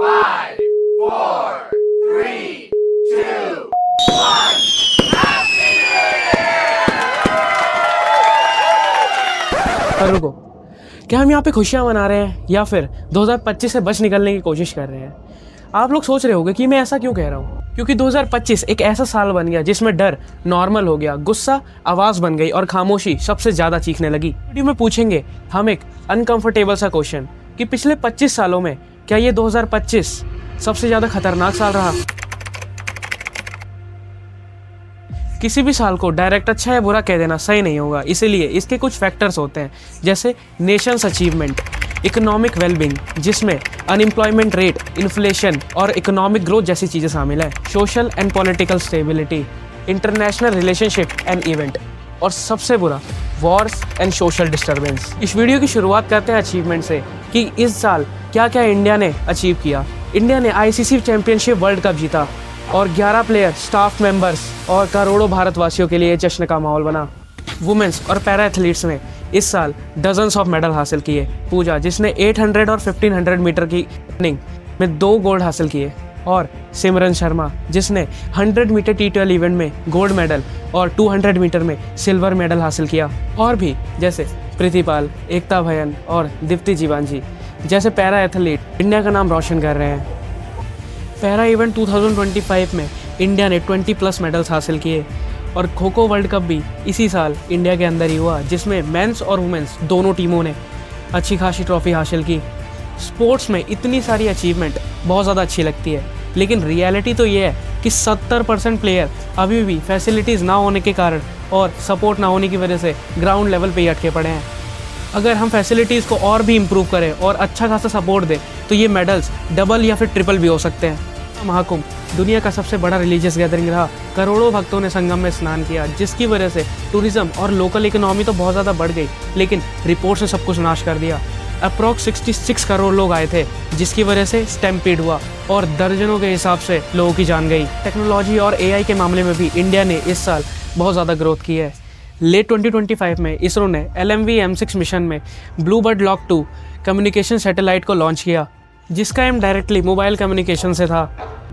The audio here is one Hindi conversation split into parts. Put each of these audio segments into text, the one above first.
5, 4, 3, 2, 1. पर रुको, क्या हम यहाँ पे खुशियाँ मना रहे हैं या फिर 2025 से बच निकलने की कोशिश कर रहे हैं? आप लोग सोच रहे होंगे कि मैं ऐसा क्यों कह रहा हूँ, क्योंकि 2025 एक ऐसा साल बन गया जिसमें डर नॉर्मल हो गया, गुस्सा आवाज़ बन गई और खामोशी सबसे ज़्यादा चीखने लगी। वीडियो में पूछेंगे हम एक अनकंफर्टेबल सा क्वेश्चन कि पिछले 25 सालों में क्या ये 2025 सबसे ज़्यादा खतरनाक साल रहा? किसी भी साल को डायरेक्ट अच्छा या बुरा कह देना सही नहीं होगा, इसीलिए इसके कुछ फैक्टर्स होते हैं, जैसे नेशंस अचीवमेंट, इकोनॉमिक वेलबींग जिसमें अनएम्प्लॉयमेंट रेट, इन्फ्लेशन और इकोनॉमिक ग्रोथ जैसी चीज़ें शामिल हैं, social and political stability, international relationship and event, और सबसे बुरा वॉर्स एंड सोशल डिस्टर्बेंस। इस वीडियो की शुरुआत करते हैं अचीवमेंट से कि इस साल क्या क्या इंडिया ने अचीव किया। इंडिया ने आईसीसी चैंपियनशिप वर्ल्ड कप जीता और 11 प्लेयर, स्टाफ मेंबर्स और करोड़ों भारतवासियों के लिए जश्न का माहौल बना। वुमेंस और पैरा एथलीट्स ने इस साल डजन्स ऑफ मेडल हासिल किए। पूजा जिसने 800 और 1500 मीटर की रनिंग में 2 गोल्ड हासिल किए, और सिमरन शर्मा जिसने 100 मीटर T12 इवेंट में गोल्ड मेडल और 200 मीटर में सिल्वर मेडल हासिल किया। और भी जैसे प्रीतिपाल, एकता भयन और दीप्ति जीवांजी जैसे पैरा एथलीट इंडिया का नाम रोशन कर रहे हैं। पैरा इवेंट 2025 में इंडिया ने 20+ मेडल्स हासिल किए, और खो खो वर्ल्ड कप भी इसी साल इंडिया के अंदर ही हुआ, जिसमें मेंस और वुमेंस दोनों टीमों ने अच्छी खासी ट्रॉफी हासिल की। स्पोर्ट्स में इतनी सारी अचीवमेंट बहुत ज़्यादा अच्छी लगती है, लेकिन रियलिटी तो ये है कि 70% प्लेयर अभी भी फैसिलिटीज़ ना होने के कारण और सपोर्ट ना होने की वजह से ग्राउंड लेवल पे ही अटके पड़े हैं। अगर हम फैसिलिटीज़ को और भी इम्प्रूव करें और अच्छा खासा सपोर्ट दें तो ये मेडल्स डबल या फिर ट्रिपल भी हो सकते हैं। महाकुंभ दुनिया का सबसे बड़ा रिलीजियस गैदरिंग रहा। करोड़ों भक्तों ने संगम में स्नान किया, जिसकी वजह से टूरिज्म और लोकल इकोनॉमी तो बहुत ज़्यादा बढ़ गई, लेकिन रिपोर्ट ने सब कुछ नाश कर दिया। अप्रॉक्स 66 करोड़ लोग आए थे, जिसकी वजह से स्टैम्पीड हुआ और दर्जनों के हिसाब से लोगों की जान गई। टेक्नोलॉजी और AI के मामले में भी इंडिया ने इस साल बहुत ज़्यादा ग्रोथ की है। लेट 2025 में इसरो ने LMV-M6 मिशन में ब्लूबर्ड लॉक 2 कम्युनिकेशन सैटेलाइट को लॉन्च किया, जिसका एम डायरेक्टली मोबाइल कम्युनिकेशन से था।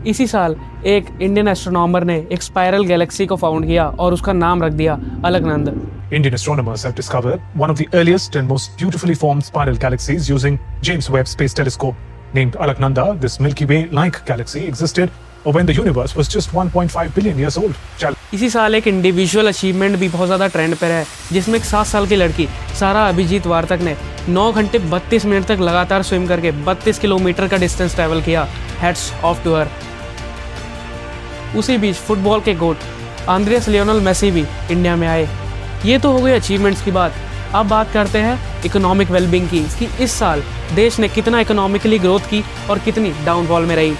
इसी साल एक इंडियन एस्ट्रोनॉमर ने एक स्पाइरल गैलेक्सी को फाउंड किया और उसका नाम रख दिया अलकनंद। Indian astronomers have discovered one of the earliest and most beautifully formed spiral galaxies using James Webb Space Telescope. Named Alaknanda, this Milky Way-like galaxy existed when the universe was just 1.5 billion years old. इसी साल एक इंडिविजुअल अचीवमेंट भी बहुत ज़्यादा ट्रेंड पर है, जिसमें एक 7 साल की लड़की सारा अभिजीत वार्तक ने 9 घंटे 32 मिनट तक लगातार स्विम करके 32 किलोमीटर का डिस्टेंस ट्रैवल किया। Hats off to her. उसी बीच फुटबॉल के गोट आंद्रेस लियोनेल मेसी भी इंडिया में आए। ये तो हो गई अचीवमेंट्स की बात। अब बात करते हैं इकोनॉमिक वेलबींग की कि इस साल देश ने कितना इकोनॉमिकली ग्रोथ की और कितनी डाउनफॉल में रही।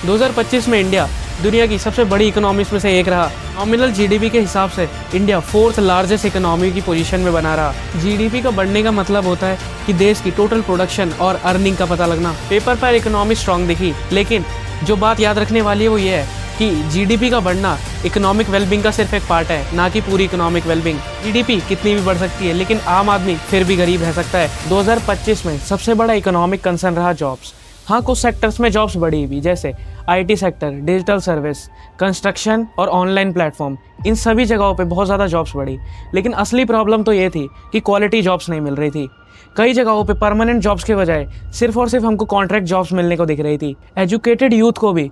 2025 में इंडिया दुनिया की सबसे बड़ी इकोनॉमीज में से एक रहा। नॉमिनल GDP के हिसाब से इंडिया 4th लार्जेस्ट इकोनॉमी की पोजीशन में बना रहा। GDP का बढ़ने का मतलब होता है कि देश की टोटल प्रोडक्शन और अर्निंग का पता लगना। पेपर पर इकोनॉमी स्ट्रांग दिखी, लेकिन जो बात याद रखने वाली है वो ये है कि GDP का बढ़ना इकोनॉमिक वेलबींग का सिर्फ एक पार्ट है, ना कि पूरी इकोनॉमिक वेलबींग। GDP कितनी भी बढ़ सकती है, लेकिन आम आदमी फिर भी गरीब रह सकता है। 2025 में सबसे बड़ा इकोनॉमिक कंसर्न रहा जॉब्स। हाँ, कुछ सेक्टर्स में जॉब्स बढ़ी भी, जैसे IT sector, digital service, construction और ऑनलाइन प्लेटफॉर्म। इन सभी जगहों पे बहुत ज़्यादा जॉब्स बढ़ी, लेकिन असली प्रॉब्लम तो ये थी कि क्वालिटी जॉब्स नहीं मिल रही थी। कई जगहों पे परमानेंट जॉब्स के बजाय सिर्फ और सिर्फ हमको कॉन्ट्रैक्ट जॉब्स मिलने को दिख रही थी। एजुकेटेड यूथ को भी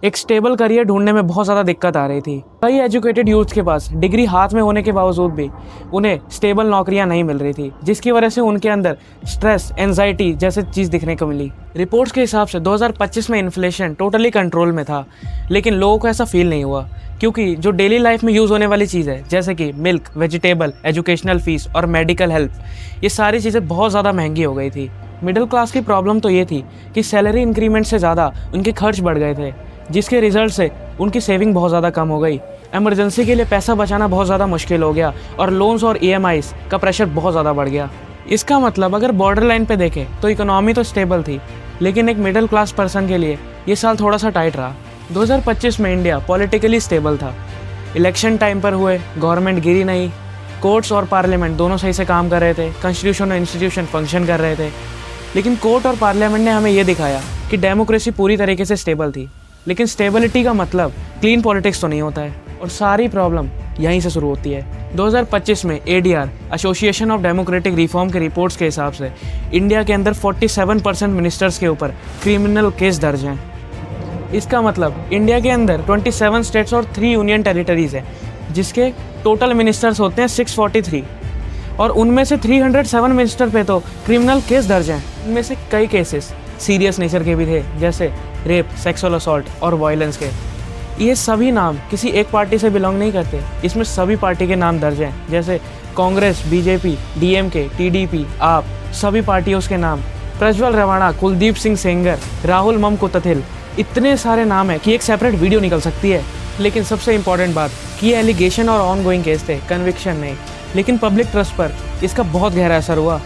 एक स्टेबल करियर ढूंढने में बहुत ज़्यादा दिक्कत आ रही थी। कई एजुकेटेड यूथ के पास डिग्री हाथ में होने के बावजूद भी उन्हें स्टेबल नौकरियां नहीं मिल रही थी, जिसकी वजह से उनके अंदर स्ट्रेस, एंजाइटी जैसे चीज़ दिखने को मिली। रिपोर्ट्स के हिसाब से 2025 में इन्फ्लेशन टोटली कंट्रोल में था, लेकिन लोगों को ऐसा फील नहीं हुआ, क्योंकि जो डेली लाइफ में यूज़ होने वाली चीज़ है, जैसे कि मिल्क, वेजिटेबल, एजुकेशनल फीस और मेडिकल हेल्प, ये सारी चीज़ें बहुत ज़्यादा महंगी हो गई थी। मिडिल क्लास की प्रॉब्लम तो ये थी कि सैलरी इंक्रीमेंट से ज़्यादा उनके खर्च बढ़ गए थे, जिसके रिजल्ट से उनकी सेविंग बहुत ज़्यादा कम हो गई। इमरजेंसी के लिए पैसा बचाना बहुत ज़्यादा मुश्किल हो गया और लोन्स और EMIs का प्रेशर बहुत ज़्यादा बढ़ गया। इसका मतलब अगर बॉर्डर लाइन पे देखें तो इकोनॉमी तो स्टेबल थी, लेकिन एक मिडिल क्लास पर्सन के लिए ये साल थोड़ा सा टाइट रहा। 2025 में इंडिया पॉलिटिकली स्टेबल था। इलेक्शन टाइम पर हुए, गवर्नमेंट गिरी नहीं, कोर्ट्स और पार्लियामेंट दोनों सही से काम कर रहे थे, कॉन्स्टिट्यूशन और इंस्टीट्यूशन फंक्शन कर रहे थे। लेकिन कोर्ट और पार्लियामेंट ने हमें ये दिखाया कि डेमोक्रेसी पूरी तरीके से स्टेबल थी। लेकिन स्टेबिलिटी का मतलब क्लीन पॉलिटिक्स तो नहीं होता है, और सारी प्रॉब्लम यहीं से शुरू होती है। 2025 में ADR association of democratic reform के रिपोर्ट्स के हिसाब से इंडिया के अंदर 47% मिनिस्टर्स के ऊपर क्रिमिनल केस दर्ज हैं। इसका मतलब इंडिया के अंदर 27 स्टेट्स और 3 यूनियन टेरिटरीज हैं, जिसके टोटल मिनिस्टर्स होते हैं 643, और उनमें से 307 मिनिस्टर पे तो क्रिमिनल केस दर्ज हैं। इनमें से कई केसेस सीरियस नेचर के भी थे, जैसे रेप, सेक्सुअल असॉल्ट और वायलेंस के। ये सभी नाम किसी एक पार्टी से बिलोंग नहीं करते, इसमें सभी पार्टी के नाम दर्ज हैं, जैसे कांग्रेस, BJP, DMK, TDP, आप, सभी पार्टियों के नाम, प्रज्वल रवाड़ा, कुलदीप सिंह सेंगर, राहुल ममकुतथिल, इतने सारे नाम हैं कि एक सेपरेट वीडियो निकल सकती है। लेकिन सबसे इम्पॉर्टेंट बात कि ये एलिगेशन और ऑनगोइंग केस थे, कन्विक्शन नहीं। लेकिन पब्लिक ट्रस्ट पर इसका बहुत गहरा असर हुआ।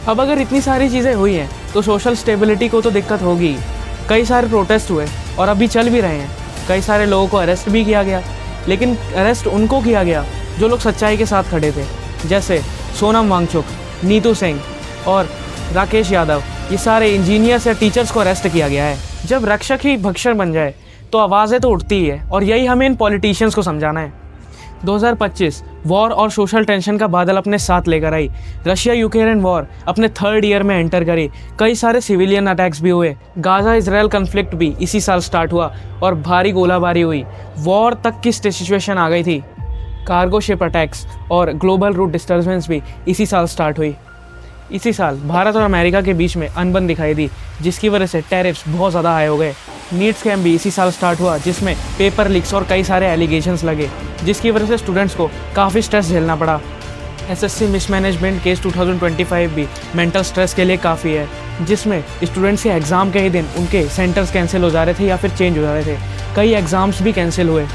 अब अगर इतनी सारी चीज़ें हुई हैं तो सोशल स्टेबिलिटी को तो दिक्कत होगी। कई सारे प्रोटेस्ट हुए और अभी चल भी रहे हैं। कई सारे लोगों को अरेस्ट भी किया गया, लेकिन अरेस्ट उनको किया गया जो लोग सच्चाई के साथ खड़े थे, जैसे सोनम वांगचुक, नीतू सिंह और राकेश यादव। ये सारे इंजीनियर्स या टीचर्स को अरेस्ट किया गया है। जब रक्षक ही भक्षक बन जाए तो आवाज़ें तो उठती ही है, और यही हमें इन पॉलिटिशियंस को समझाना है। 2025 वॉर और सोशल टेंशन का बादल अपने साथ लेकर आई। रशिया यूक्रेन वॉर अपने 3rd ईयर में एंटर करी। कई सारे सिविलियन अटैक्स भी हुए। गाजा इजराइल कन्फ्लिक्ट भी इसी साल स्टार्ट हुआ और भारी गोलाबारी हुई। वॉर तक की सिचुएशन आ गई थी। कार्गो शिप अटैक्स और ग्लोबल रूट डिस्टर्बेंस भी इसी साल स्टार्ट हुई। इसी साल भारत और अमेरिका के बीच में अनबन दिखाई दी, जिसकी वजह से टैरिफ्स बहुत ज़्यादा हाई हो गए। नीट स्कैम भी इसी साल स्टार्ट हुआ, जिसमें पेपर लीक्स और कई सारे एलिगेशंस लगे, जिसकी वजह से स्टूडेंट्स को काफ़ी स्ट्रेस झेलना पड़ा। SSC मिसमैनेजमेंट केस 2025 भी मेंटल स्ट्रेस के लिए काफ़ी है, जिसमें स्टूडेंट्स के एग्ज़ाम के ही दिन उनके सेंटर्स कैंसिल हो जा रहे थे या फिर चेंज हो जा रहे थे। कई एग्ज़ाम्स भी कैंसिल हुए।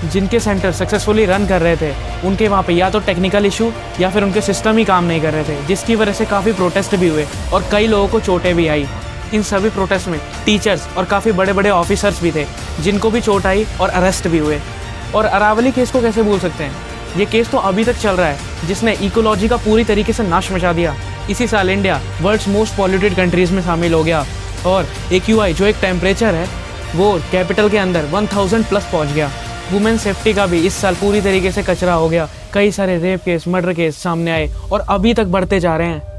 जिनके सेंटर सक्सेसफुली रन कर रहे थे उनके वहाँ पे या तो टेक्निकल इशू या फिर उनके सिस्टम ही काम नहीं कर रहे थे, जिसकी वजह से काफ़ी प्रोटेस्ट भी हुए और कई लोगों को चोटें भी आई। इन सभी प्रोटेस्ट में टीचर्स और काफ़ी बड़े बड़े ऑफिसर्स भी थे, जिनको भी चोट आई और अरेस्ट भी हुए। और अरावली केस को कैसे भूल सकते हैं, ये केस तो अभी तक चल रहा है, जिसने इकोलॉजी का पूरी तरीके से नाश मचा दिया। इसी साल India world's most polluted countries में शामिल हो गया और AQI जो एक टेम्परेचर है वो कैपिटल के अंदर 1000+ पहुँच गया। वुमेन सेफ्टी का भी इस साल पूरी तरीके से कचरा हो गया। कई सारे रेप केस, मर्डर केस सामने आए और अभी तक बढ़ते जा रहे हैं।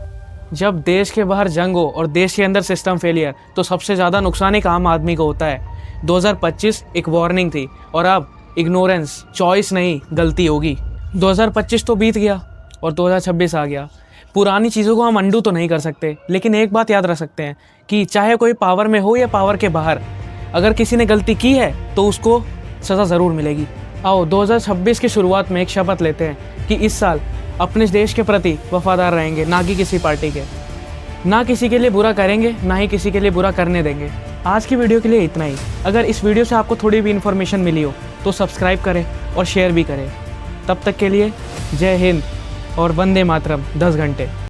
जब देश के बाहर जंग हो और देश के अंदर सिस्टम फेलियर, तो सबसे ज़्यादा नुकसान एक आम आदमी को होता है। 2025 एक वार्निंग थी और अब इग्नोरेंस चॉइस नहीं गलती होगी। 2025 तो बीत गया और 2026 आ गया। पुरानी चीज़ों को हम अंडू तो नहीं कर सकते, लेकिन एक बात याद रख सकते हैं कि चाहे कोई पावर में हो या पावर के बाहर, अगर किसी ने गलती की है तो उसको सज़ा ज़रूर मिलेगी। आओ 2026 की शुरुआत में एक शपथ लेते हैं कि इस साल अपने देश के प्रति वफादार रहेंगे, ना कि किसी पार्टी के। ना किसी के लिए बुरा करेंगे, ना ही किसी के लिए बुरा करने देंगे। आज की वीडियो के लिए इतना ही। अगर इस वीडियो से आपको थोड़ी भी इन्फॉर्मेशन मिली हो तो सब्सक्राइब करें और शेयर भी करें। तब तक के लिए जय हिंद और वंदे मातरम 10 घंटे।